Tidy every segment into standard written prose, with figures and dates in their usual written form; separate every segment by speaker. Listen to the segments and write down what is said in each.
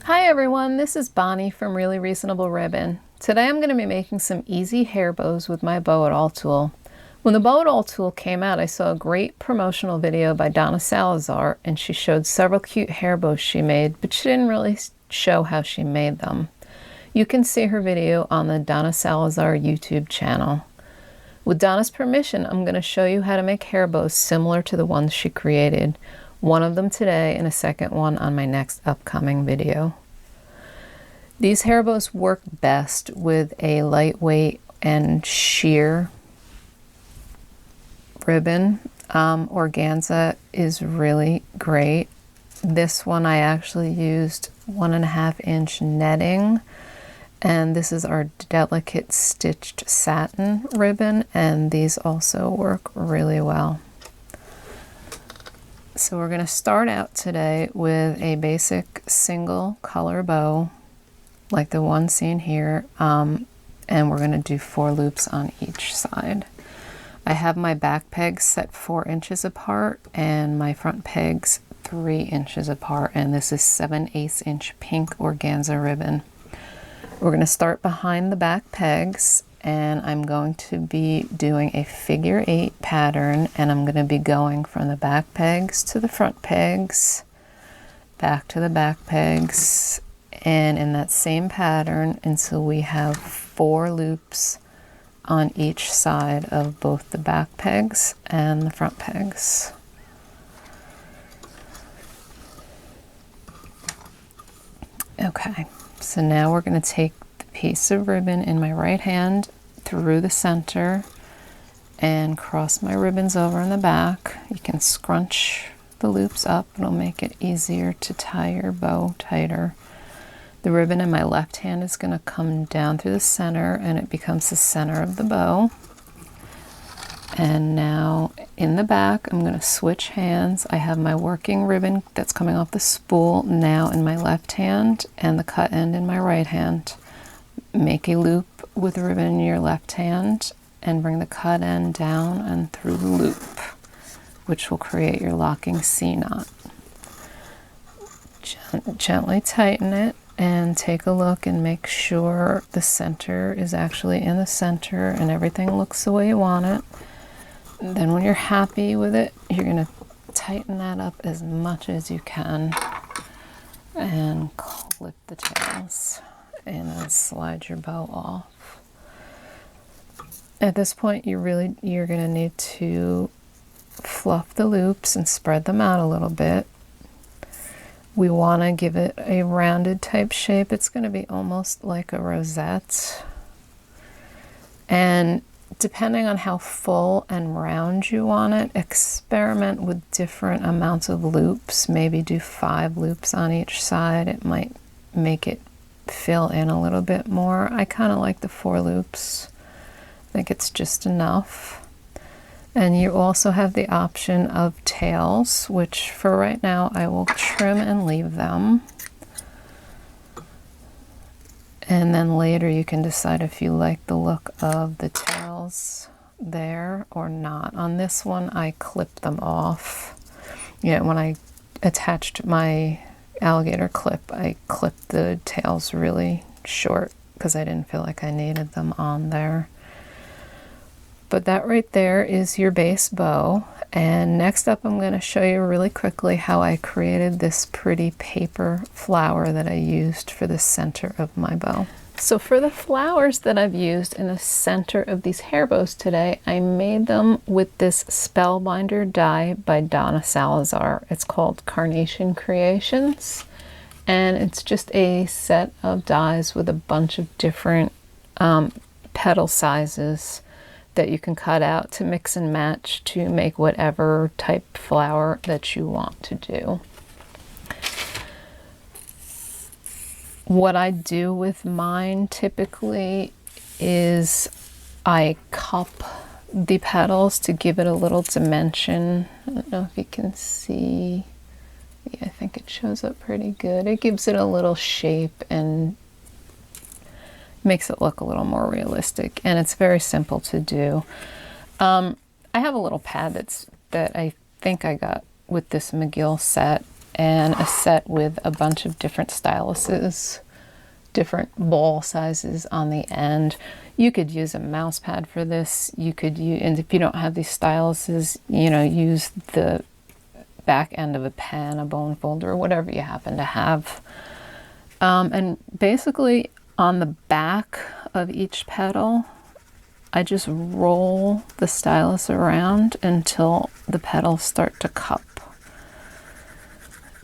Speaker 1: Hi everyone, this is Bonnie from Really Reasonable Ribbon. Today I'm going to be making some easy hair bows with my bow it all tool. When the bow it all tool came out, I saw a great promotional video by Donna Salazar, and she showed several cute hair bows she made, but she didn't really show how she made them. You can see her video on the Donna Salazar YouTube channel. With Donna's permission, I'm going to show you how to make hair bows similar to the ones she created. One of them today and a second one on my next upcoming video. These hair bows work best with a lightweight and sheer ribbon. Organza is really great. This one I actually used 1.5 inch netting, and this is our delicate stitched satin ribbon, and these also work really well. So we're going to start out today with a basic single color bow like the one seen here, and we're going to do 4 loops on each side. I have my back pegs set 4 inches apart and my front pegs 3 inches apart, and this is 7/8 inch pink organza ribbon. We're going to start behind the back pegs, and I'm going to be doing a figure 8 pattern, and I'm going to be going from the back pegs to the front pegs, back to the back pegs, and in that same pattern until we have 4 loops on each side of both the back pegs and the front pegs. Okay, so now we're going to take the piece of ribbon in my right hand through the center and cross my ribbons over in the back. You can scrunch the loops up, it'll make it easier to tie your bow tighter. The ribbon in my left hand is going to come down through the center, and it becomes the center of the bow. And now in the back, I'm going to switch hands. I have my working ribbon that's coming off the spool now in my left hand and the cut end in my right hand. Make a loop with the ribbon in your left hand and bring the cut end down and through the loop, which will create your locking C-knot. Gently tighten it and take a look and make sure the center is actually in the center and everything looks the way you want it. And then when you're happy with it, you're going to tighten that up as much as you can and clip the tails and then slide your bow off. At this point, you're going to need to fluff the loops and spread them out a little bit. We want to give it a rounded type shape. It's going to be almost like a rosette. And depending on how full and round you want it, experiment with different amounts of loops. Maybe do 5 loops on each side. It might make it fill in a little bit more. I kind of like the 4 loops. I think it's just enough. And you also have the option of tails, which for right now I will trim and leave them. And then later you can decide if you like the look of the tails there or not. On this one I clipped them off. Yeah, when I attached my alligator clip, I clipped the tails really short because I didn't feel like I needed them on there. But that right there is your base bow. And next up I'm going to show you really quickly how I created this pretty paper flower that I used for the center of my bow. So for the flowers that I've used in the center of these hair bows today, I made them with this Spellbinder die by Donna Salazar. It's called Carnation Creations. And it's just a set of dies with a bunch of different petal sizes that you can cut out to mix and match to make whatever type flower that you want to do. What I do with mine typically is I cup the petals to give it a little dimension. I don't know if you can see. Yeah, I think it shows up pretty good. It gives it a little shape and makes it look a little more realistic, and it's very simple to do. I have a little pad that I think I got with this McGill set, and a set with a bunch of different styluses, different ball sizes on the end. You could use a mouse pad for this. You could use, and if you don't have these styluses, you know, use the back end of a pen, a bone folder, whatever you happen to have. And basically on the back of each petal, I just roll the stylus around until the petals start to cup.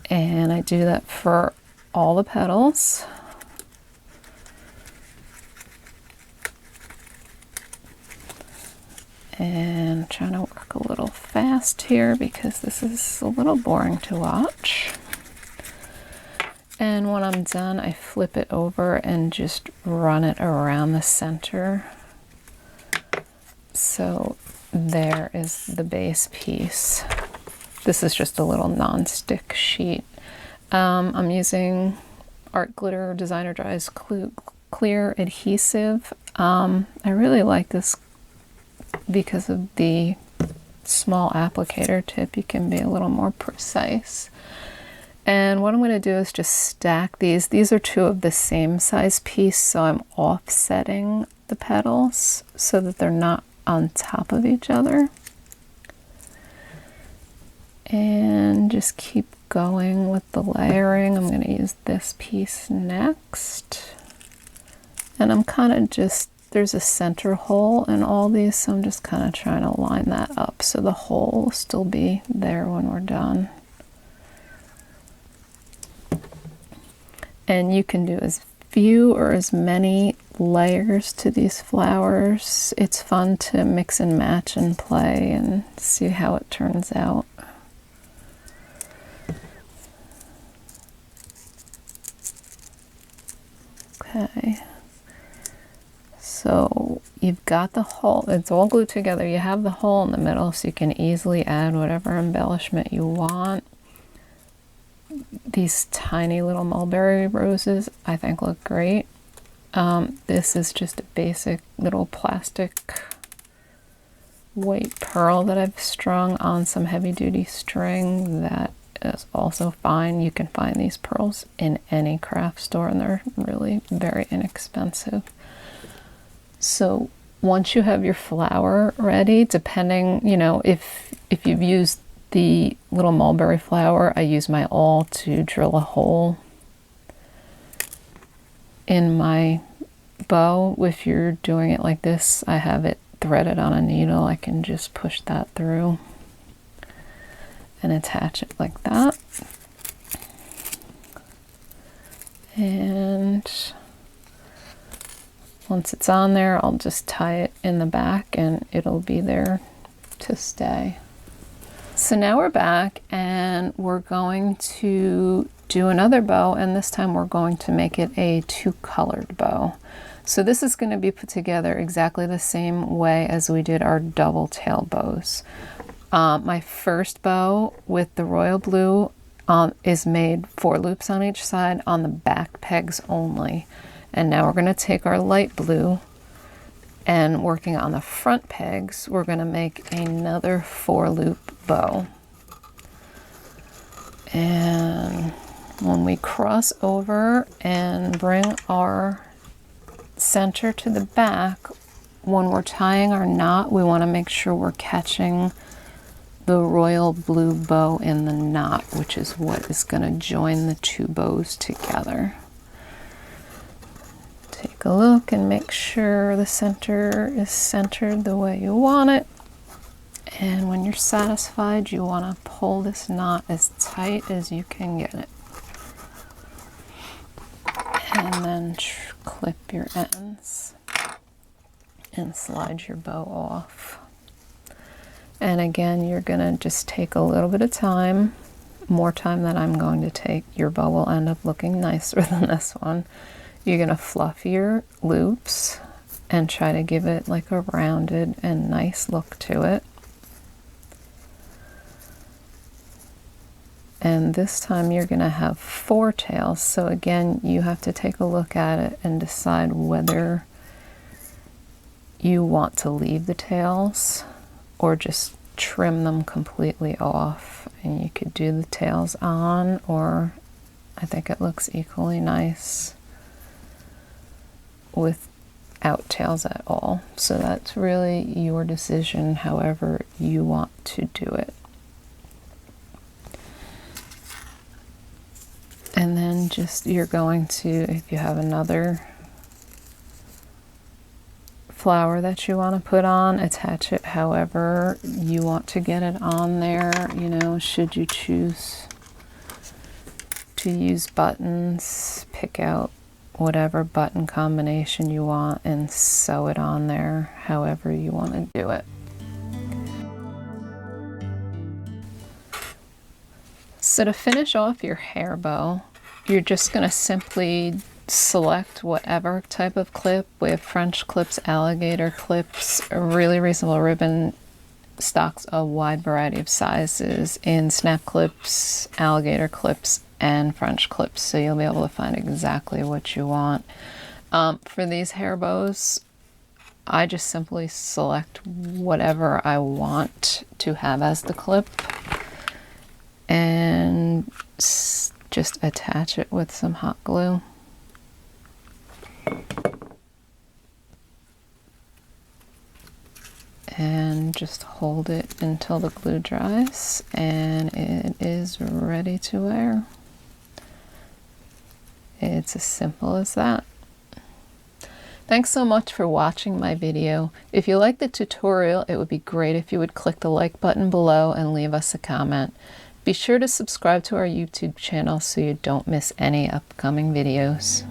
Speaker 1: And I do that for all the petals. And trying to work a little fast here because this is a little boring to watch. And when I'm done, I flip it over and just run it around the center. So there is the base piece. This is just a little non-stick sheet. I'm using Art Glitter Designer Dries Clear Adhesive. I really like this because of the small applicator tip. You can be a little more precise. And what I'm going to do is just stack these. These are two of the same size piece, so I'm offsetting the petals so that they're not on top of each other. And just keep going with the layering. I'm going to use this piece next. And I'm kind of just, there's a center hole in all these, so I'm just kind of trying to line that up so the hole will still be there when we're done. And you can do as few or as many layers to these flowers. It's fun to mix and match and play and see how it turns out. Okay. So you've got the hole, it's all glued together. You have the hole in the middle so you can easily add whatever embellishment you want. These tiny little mulberry roses I think look great. This is just a basic little plastic white pearl that I've strung on some heavy duty string. That is also fine. You can find these pearls in any craft store and they're really very inexpensive. So once you have your flower ready, depending, you know, if you've used the little mulberry flower, I use my awl to drill a hole in my bow. If you're doing it like this, I have it threaded on a needle. I can just push that through and attach it like that. And once it's on there, I'll just tie it in the back and it'll be there to stay. So now we're back and we're going to do another bow, and this time we're going to make it a two-colored bow. So this is going to be put together exactly the same way as we did our double tail bows. My first bow with the royal blue is made 4 loops on each side on the back pegs only. And now we're going to take our light blue and working on the front pegs, we're going to make another 4-loop bow. And when we cross over and bring our center to the back, when we're tying our knot, we want to make sure we're catching the royal blue bow in the knot, which is what is going to join the two bows together. Take a look and make sure the center is centered the way you want it. And when you're satisfied, you want to pull this knot as tight as you can get it. And then clip your ends and slide your bow off. And again, you're going to just take a little bit of time, more time than I'm going to take. Your bow will end up looking nicer than this one. You're going to fluff your loops and try to give it like a rounded and nice look to it. And this time you're going to have 4 tails. So again, you have to take a look at it and decide whether you want to leave the tails or just trim them completely off. And you could do the tails on, or I think it looks equally nice without tails at all. So that's really your decision, however you want to do it. And then just, you're going to, if you have another flower that you want to put on, attach it however you want to get it on there. You know, should you choose to use buttons, pick out whatever button combination you want and sew it on there however you want to do it. So to finish off your hair bow, you're just going to simply select whatever type of clip. We have French clips, alligator clips, a really reasonable ribbon, stocks a wide variety of sizes in snap clips, alligator clips, and French clips, so you'll be able to find exactly what you want. For these hair bows, I just simply select whatever I want to have as the clip and just attach it with some hot glue. And just hold it until the glue dries, and it is ready to wear. It's as simple as that. Thanks so much for watching my video. If you liked the tutorial, it would be great if you would click the like button below and leave us a comment. Be sure to subscribe to our YouTube channel so you don't miss any upcoming videos.